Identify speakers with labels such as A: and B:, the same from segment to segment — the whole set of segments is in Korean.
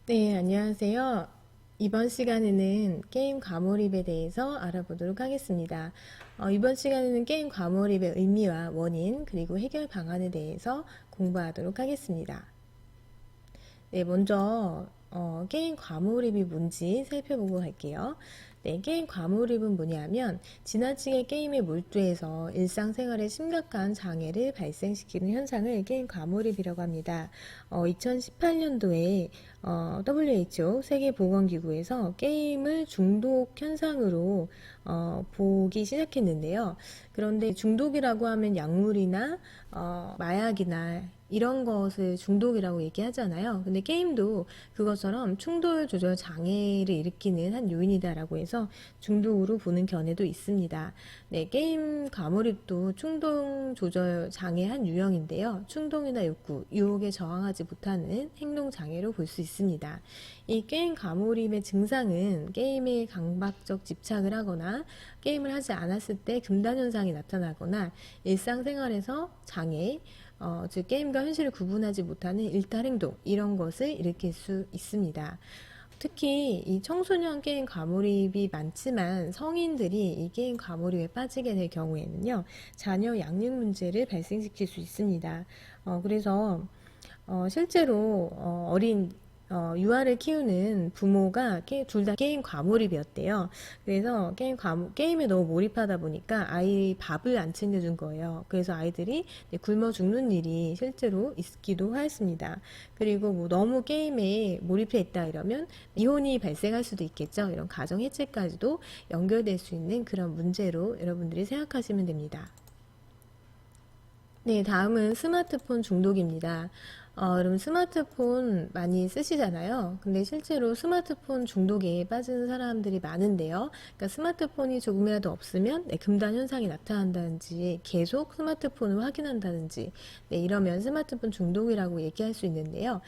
A: 네, 안녕하세요. 이번 시간에는 게임 과몰입에 대해서 알아보도록 하겠습니다. 이번 시간에는 게임 과몰입의 의미와 원인, 그리고 해결 방안에 대해서 공부하도록 하겠습니다. 네, 먼저 게임 과몰입이 뭔지 살펴보고 갈게요. 네, 게임 과몰입은 뭐냐면 지나치게 게임에 몰두해서 일상생활에 심각한 장애를 발생시키는 현상을 게임 과몰입이라고 합니다. 2018년도에 WHO 세계보건기구에서 게임을 중독 현상으로 보기 시작했는데요. 그런데 중독이라고 하면 약물이나 마약이나 이런 것을 중독이라고 얘기하잖아요. 근데 게임도 그것처럼 충동 조절 장애를 일으키는 한 요인이다라고 해서 중독으로 보는 견해도 있습니다. 네, 게임 과몰입도 충동 조절 장애 한 유형인데요. 충동이나 욕구, 유혹에 저항하지 못하는 행동 장애로 볼 수 있습니다. 이 게임 과몰입의 증상은 게임에 강박적 집착을 하거나 게임을 하지 않았을 때 금단 현상이 나타나거나 일상생활에서 장애, 즉 게임과 현실을 구분하지 못하는 일탈 행동 이런 것을 일으킬 수 있습니다. 특히 이 청소년 게임 과몰입이 많지만 성인들이 이 게임 과몰입에 빠지게 될 경우에는요, 자녀 양육 문제를 발생시킬 수 있습니다. 그래서 실제로 어린 유아를 키우는 부모가 둘 다 게임 과몰입이었대요. 그래서 게임에 너무 몰입하다 보니까 아이 밥을 안 챙겨준 거예요. 그래서 아이들이 굶어 죽는 일이 실제로 있기도 하였습니다. 그리고 뭐 너무 게임에 몰입해 있다 이러면 이혼이 발생할 수도 있겠죠. 이런 가정 해체까지도 연결될 수 있는 그런 문제로 여러분들이 생각하시면 됩니다. 네, 다음은 스마트폰 중독입니다. 여러분 스마트폰 많이 쓰시잖아요. 근데 실제로 스마트폰 중독에 빠지는 사람들이 많은데요. 그러니까 스마트폰이 조금이라도 없으면 금단 현상이 나타난다든지 계속 스마트폰을 확인한다든지 이러면 스마트폰 중독이라고 얘기할 수 있는데요.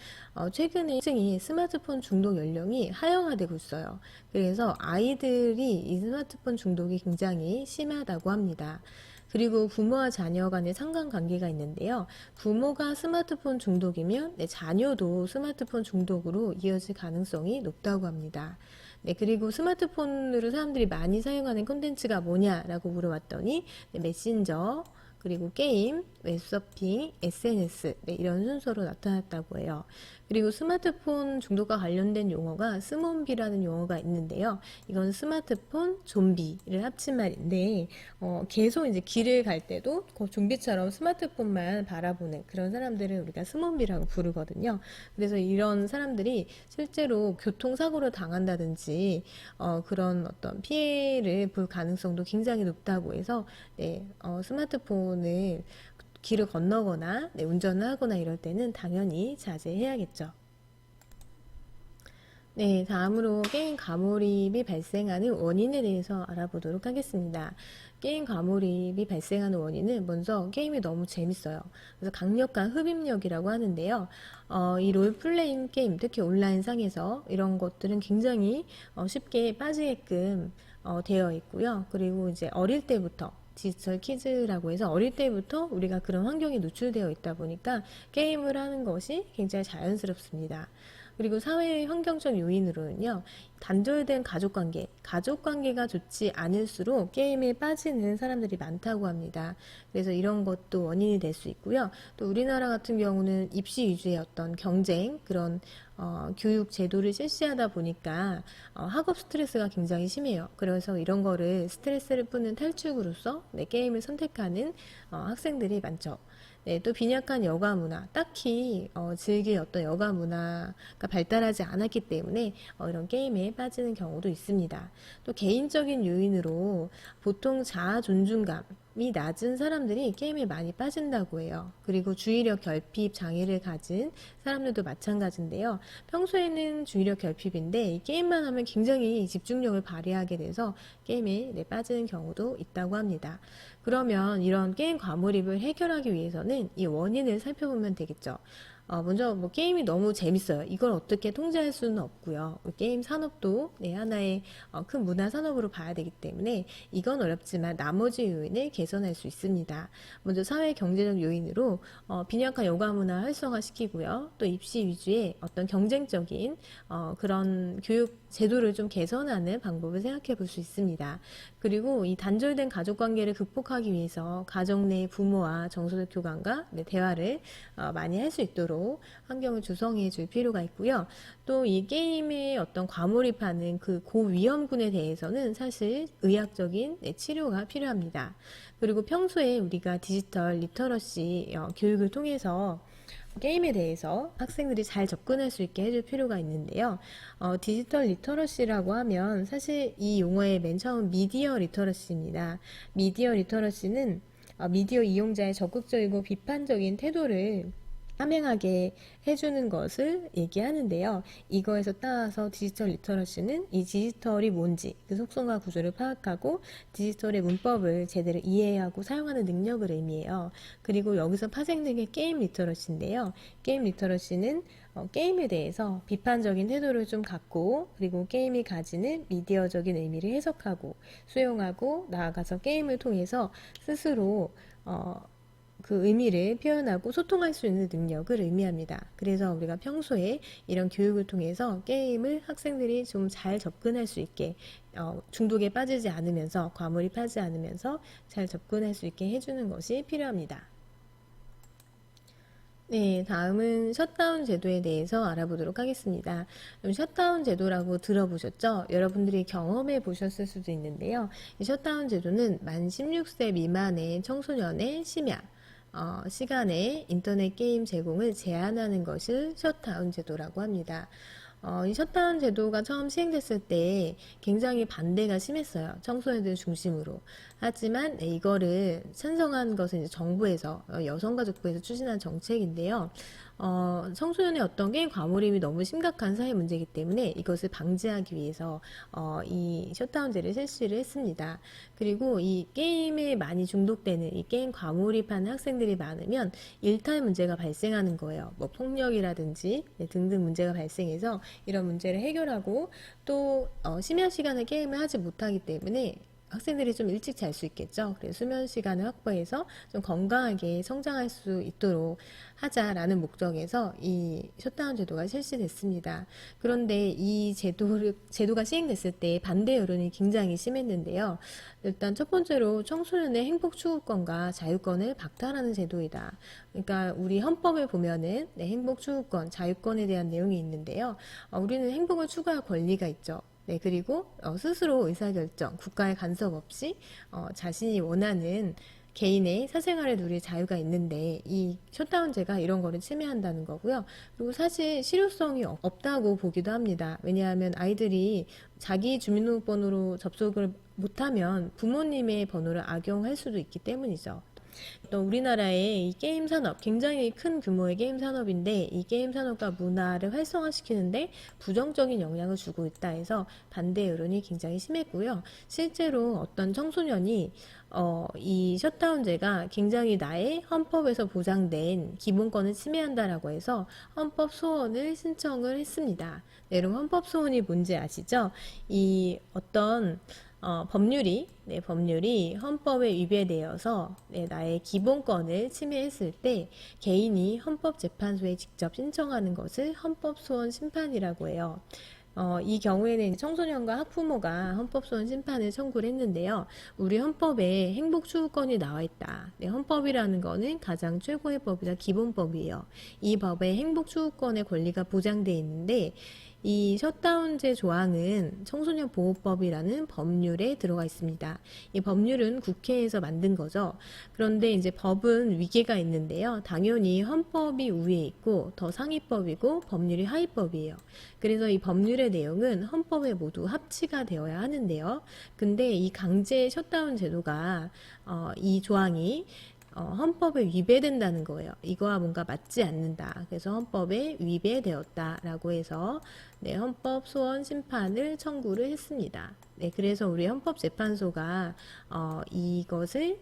A: 최근에 층이 스마트폰 중독 연령이 하향화되고 있어요. 그래서 아이들이 이 스마트폰 중독이 굉장히 심하다고 합니다. 그리고 부모와 자녀 간의 상관관계가 있는데요. 부모가 스마트폰 중독이면 자녀도 스마트폰 중독으로 이어질 가능성이 높다고 합니다. 네, 그리고 스마트폰으로 사람들이 많이 사용하는 콘텐츠가 뭐냐라고 물어봤더니 메신저, 그리고 게임, 웹서핑, SNS 이런 순서로 나타났다고 해요. 그리고 스마트폰 중독과 관련된 용어가 스몬비라는 용어가 있는데요. 이건 스마트폰 좀비를 합친 말인데 계속 이제 길을 갈 때도 그 좀비처럼 스마트폰만 바라보는 그런 사람들을 우리가 스몬비라고 부르거든요. 그래서 이런 사람들이 실제로 교통사고를 당한다든지 그런 어떤 피해를 볼 가능성도 굉장히 높다고 해서 스마트폰을 길을 건너거나 운전을 하거나 이럴 때는 당연히 자제해야겠죠. 네, 다음으로 게임 과몰입이 발생하는 원인에 대해서 알아보도록 하겠습니다. 게임 과몰입이 발생하는 원인은 먼저 게임이 너무 재밌어요. 그래서 강력한 흡입력이라고 하는데요. 이 롤플레잉 게임, 특히 온라인상에서 이런 것들은 굉장히 쉽게 빠지게끔 되어 있고요. 그리고 이제 어릴 때부터 디지털 키즈라고 해서 어릴 때부터 우리가 그런 환경에 노출되어 있다 보니까 게임을 하는 것이 굉장히 자연스럽습니다. 그리고 사회 환경적 요인으로는요, 단절된 가족 관계가 좋지 않을수록 게임에 빠지는 사람들이 많다고 합니다. 그래서 이런 것도 원인이 될 수 있고요. 또 우리나라 같은 경우는 입시 위주의 어떤 경쟁, 그런 교육 제도를 실시하다 보니까 학업 스트레스가 굉장히 심해요. 그래서 이런 거를 스트레스를 푸는 탈출구로서 게임을 선택하는 학생들이 많죠. 네, 또 빈약한 여가 문화, 딱히 즐길 어떤 여가 문화가 발달하지 않았기 때문에 이런 게임에 빠지는 경우도 있습니다. 또 개인적인 요인으로 보통 자아 존중감이 낮은 사람들이 게임에 많이 빠진다고 해요. 그리고 주의력 결핍 장애를 가진 사람들도 마찬가지인데요. 평소에는 주의력 결핍인데 이 게임만 하면 굉장히 집중력을 발휘하게 돼서 게임에 빠지는 경우도 있다고 합니다. 그러면 이런 게임 과몰입을 해결하기 위해서는 이 원인을 살펴보면 되겠죠. 먼저 뭐 게임이 너무 재밌어요. 이걸 어떻게 통제할 수는 없고요. 게임 산업도 네, 하나의 큰 문화 산업으로 봐야 되기 때문에 이건 어렵지만 나머지 요인을 개선할 수 있습니다. 먼저 사회 경제적 요인으로 빈약한 여가 문화 활성화시키고요. 또 입시 위주의 어떤 경쟁적인 그런 교육 제도를 좀 개선하는 방법을 생각해 볼 수 있습니다. 그리고 이 단절된 가족 관계를 극복하기 위해서 가정 내 부모와 정서적 교감과 네, 대화를 많이 할 수 있도록 환경을 조성해 줄 필요가 있고요. 또 이 게임의 어떤 과몰입하는 그 고위험군에 대해서는 사실 의학적인 네, 치료가 필요합니다. 그리고 평소에 우리가 디지털 리터러시 교육을 통해서 게임에 대해서 학생들이 잘 접근할 수 있게 해줄 필요가 있는데요. 디지털 리터러시라고 하면 사실 이 용어의 맨 처음 미디어 리터러시입니다. 미디어 리터러시는 미디어 이용자의 적극적이고 비판적인 태도를 함양하게 해주는 것을 얘기하는데요. 이거에서 따라서 디지털 리터러시는 이 디지털이 뭔지 그 속성과 구조를 파악하고 디지털의 문법을 제대로 이해하고 사용하는 능력을 의미해요. 그리고 여기서 파생된 게 게임 리터러시인데요. 게임 리터러시는 게임에 대해서 비판적인 태도를 좀 갖고 그리고 게임이 가지는 미디어적인 의미를 해석하고 수용하고 나아가서 게임을 통해서 스스로 그 의미를 표현하고 소통할 수 있는 능력을 의미합니다. 그래서 우리가 평소에 이런 교육을 통해서 게임을 학생들이 좀 잘 접근할 수 있게 중독에 빠지지 않으면서 과몰입하지 않으면서 잘 접근할 수 있게 해주는 것이 필요합니다. 네, 다음은 셧다운 제도에 대해서 알아보도록 하겠습니다. 셧다운 제도라고 들어보셨죠? 여러분들이 경험해 보셨을 수도 있는데요. 이 셧다운 제도는 만 16세 미만의 청소년의 심야, 시간에 인터넷 게임 제공을 제한하는 것을 셧다운 제도라고 합니다. 이 셧다운 제도가 처음 시행됐을 때 굉장히 반대가 심했어요. 청소년들 중심으로. 하지만 네, 이거를 찬성한 것은 이제 정부에서 여성가족부에서 추진한 정책인데요. 청소년의 어떤 게임 과몰입이 너무 심각한 사회 문제이기 때문에 이것을 방지하기 위해서 이 셧다운제를 실시를 했습니다. 그리고 이 게임에 많이 중독되는 이 게임 과몰입하는 학생들이 많으면 일탈 문제가 발생하는 거예요. 뭐 폭력이라든지 네, 등등 문제가 발생해서 이런 문제를 해결하고 또 심야 시간에 게임을 하지 못하기 때문에 학생들이 좀 일찍 잘 수 있겠죠. 그래서 수면 시간을 확보해서 좀 건강하게 성장할 수 있도록 하자라는 목적에서 이 셧다운 제도가 실시됐습니다. 그런데 이 제도가 시행됐을 때 반대 여론이 굉장히 심했는데요. 일단 첫 번째로 청소년의 행복 추구권과 자유권을 박탈하는 제도이다. 그러니까 우리 헌법에 보면은 네, 행복 추구권, 자유권에 대한 내용이 있는데요. 우리는 행복을 추구할 권리가 있죠. 네, 그리고 스스로 의사결정, 국가의 간섭 없이 자신이 원하는 개인의 사생활을 누릴 자유가 있는데 이 셧다운제가 이런 거를 침해한다는 거고요. 그리고 사실 실효성이 없다고 보기도 합니다. 왜냐하면 아이들이 자기 주민등록번호로 접속을 못하면 부모님의 번호를 악용할 수도 있기 때문이죠. 또 우리나라의 이 게임 산업 굉장히 큰 규모의 게임 산업인데 이 게임 산업과 문화를 활성화시키는데 부정적인 영향을 주고 있다 해서 반대 여론이 굉장히 심했고요. 실제로 어떤 청소년이 이 셧다운제가 굉장히 나의 헌법에서 보장된 기본권을 침해한다라고 해서 헌법 소원을 신청을 했습니다. 네, 여러분 헌법 소원이 뭔지 아시죠? 이 어떤 법률이 헌법에 위배되어서 나의 기본권을 침해했을 때 개인이 헌법재판소에 직접 신청하는 것을 헌법소원 심판이라고 해요. 이 경우에는 청소년과 학부모가 헌법소원 심판을 청구를 했는데요. 우리 헌법에 행복추구권이 나와 있다. 네, 헌법이라는 거는 가장 최고의 법이자 기본법이에요. 이 법에 행복추구권의 권리가 보장되어 있는데 이 셧다운제 조항은 청소년 보호법이라는 법률에 들어가 있습니다. 이 법률은 국회에서 만든 거죠. 그런데 이제 법은 위계가 있는데요. 당연히 헌법이 위에 있고 더 상위법이고 법률이 하위법이에요. 그래서 이 법률의 내용은 헌법에 모두 합치가 되어야 하는데요. 근데 이 강제 셧다운 제도가 이 조항이 헌법에 위배된다는 거예요. 이거와 뭔가 맞지 않는다. 그래서 헌법에 위배되었다라고 해서 네, 헌법 소원 심판을 청구를 했습니다. 네, 그래서 우리 헌법재판소가 이것을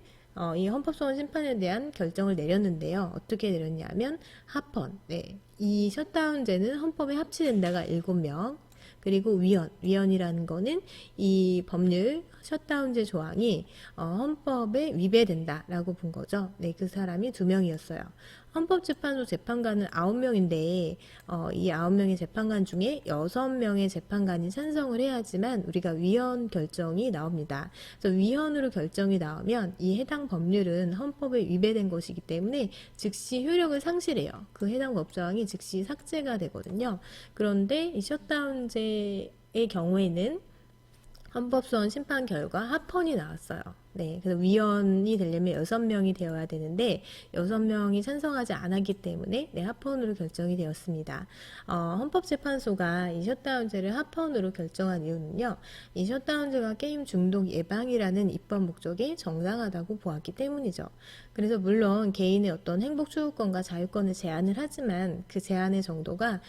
A: 이 헌법소원 심판에 대한 결정을 내렸는데요. 어떻게 내렸냐면 합헌, 네, 이 셧다운제는 헌법에 합치된다가 7명, 그리고 위헌이라는 거는 이 법률 셧다운제 조항이 헌법에 위배된다라고 본 거죠. 네, 그 사람이 2명이었어요. 헌법재판소 재판관은 9명인데 이 9명의 재판관 중에 6명의 재판관이 찬성을 해야지만 우리가 위헌 결정이 나옵니다. 그래서 위헌으로 결정이 나오면 이 해당 법률은 헌법에 위배된 것이기 때문에 즉시 효력을 상실해요. 그 해당 법조항이 즉시 삭제가 되거든요. 그런데 이 셧다운제의 경우에는 헌법소원 심판 결과 합헌이 나왔어요. 네, 그래서 위헌이 되려면 6명이 되어야 되는데 6명이 찬성하지 않았기 때문에 네, 합헌으로 결정이 되었습니다. 헌법재판소가 이 셧다운제를 합헌으로 결정한 이유는요. 이 셧다운제가 게임 중독 예방이라는 입법 목적이 정당하다고 보았기 때문이죠. 그래서 물론 개인의 어떤 행복 추구권과 자유권을 제한을 하지만 그 제한의 정도가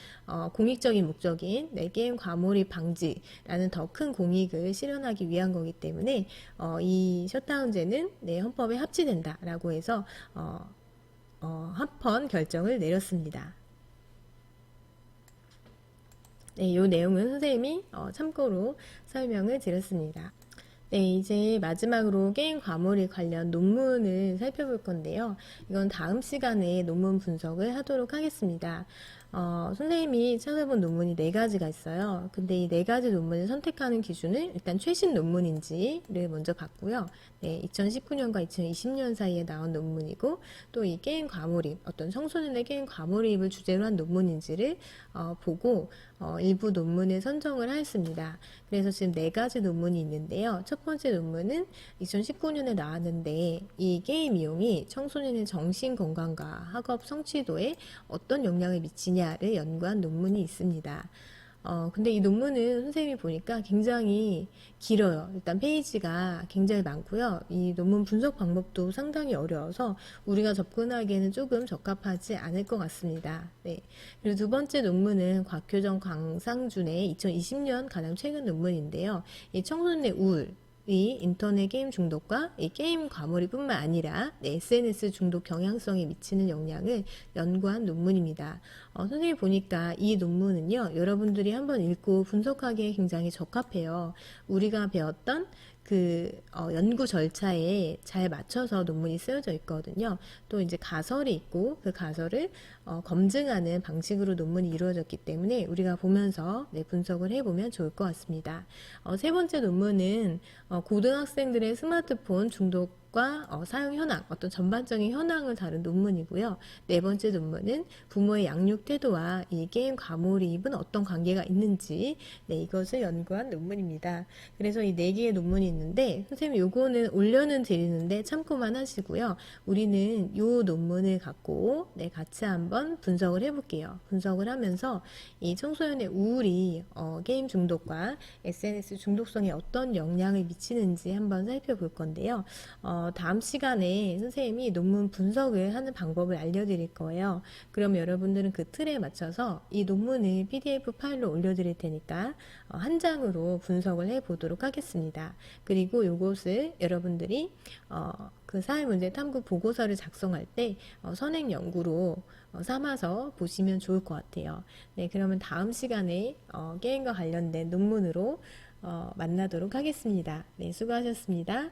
A: 공익적인 목적인 네, 게임 과몰입 방지라는 더 큰 공익을 실현하기 위한 거기 때문에 이 셧다운제는 네, 헌법에 합치된다라고 해서 합헌 결정을 내렸습니다. 네, 이 내용은 선생님이 참고로 설명을 드렸습니다. 네, 이제 마지막으로 게임 과몰입 관련 논문을 살펴볼 건데요. 이건 다음 시간에 논문 분석을 하도록 하겠습니다. 선생님이 찾아본 논문이 4가지가 있어요. 근데 이 4가지 논문을 선택하는 기준은 일단 최신 논문인지를 먼저 봤고요. 네, 2019년과 2020년 사이에 나온 논문이고 또 이 게임 과몰입, 어떤 청소년의 게임 과몰입을 주제로 한 논문인지를 보고 일부 논문을 선정을 하였습니다. 그래서 지금 4가지 논문이 있는데요. 첫 번째 논문은 2019년에 나왔는데 이 게임 이용이 청소년의 정신 건강과 학업 성취도에 어떤 영향을 미치냐를 연구한 논문이 있습니다. 근데 이 논문은 선생님이 보니까 굉장히 길어요. 일단 페이지가 굉장히 많고요. 이 논문 분석 방법도 상당히 어려워서 우리가 접근하기에는 조금 적합하지 않을 것 같습니다. 네. 그리고 두 번째 논문은 곽효정, 강상준의 2020년 가장 최근 논문인데요. 이 청소년의 우울, 이 인터넷 게임 중독과 이 게임 과몰입뿐만 아니라 SNS 중독 경향성에 미치는 영향을 연구한 논문입니다. 선생님이 보니까 이 논문은요, 여러분들이 한번 읽고 분석하기에 굉장히 적합해요. 우리가 배웠던 연구 절차에 잘 맞춰서 논문이 쓰여져 있거든요. 또 이제 가설이 있고 그 가설을 검증하는 방식으로 논문이 이루어졌기 때문에 우리가 보면서 네, 분석을 해보면 좋을 것 같습니다. 세 번째 논문은 고등학생들의 스마트폰 중독과 사용 현황, 어떤 전반적인 현황을 다룬 논문이고요. 네 번째 논문은 부모의 양육 태도와 이 게임 과몰입은 어떤 관계가 있는지 네, 이것을 연구한 논문입니다. 그래서 이 4개의 논문이 있는데 선생님 요거는 올려는 드리는데 참고만 하시고요. 우리는 요 논문을 갖고 네, 같이 한번 분석을 해볼게요. 분석을 하면서 이 청소년의 우울이 게임 중독과 SNS 중독성에 어떤 영향을 미치는지 한번 살펴볼 건데요. 다음 시간에 선생님이 논문 분석을 하는 방법을 알려드릴 거예요. 그럼 여러분들은 그 틀에 맞춰서 이 논문을 PDF 파일로 올려드릴 테니까 한 장으로 분석을 해보도록 하겠습니다. 그리고 이것을 여러분들이 그 사회문제 탐구 보고서를 작성할 때 선행 연구로 삼아서 보시면 좋을 것 같아요. 네, 그러면 다음 시간에 게임과 관련된 논문으로 만나도록 하겠습니다. 네, 수고하셨습니다.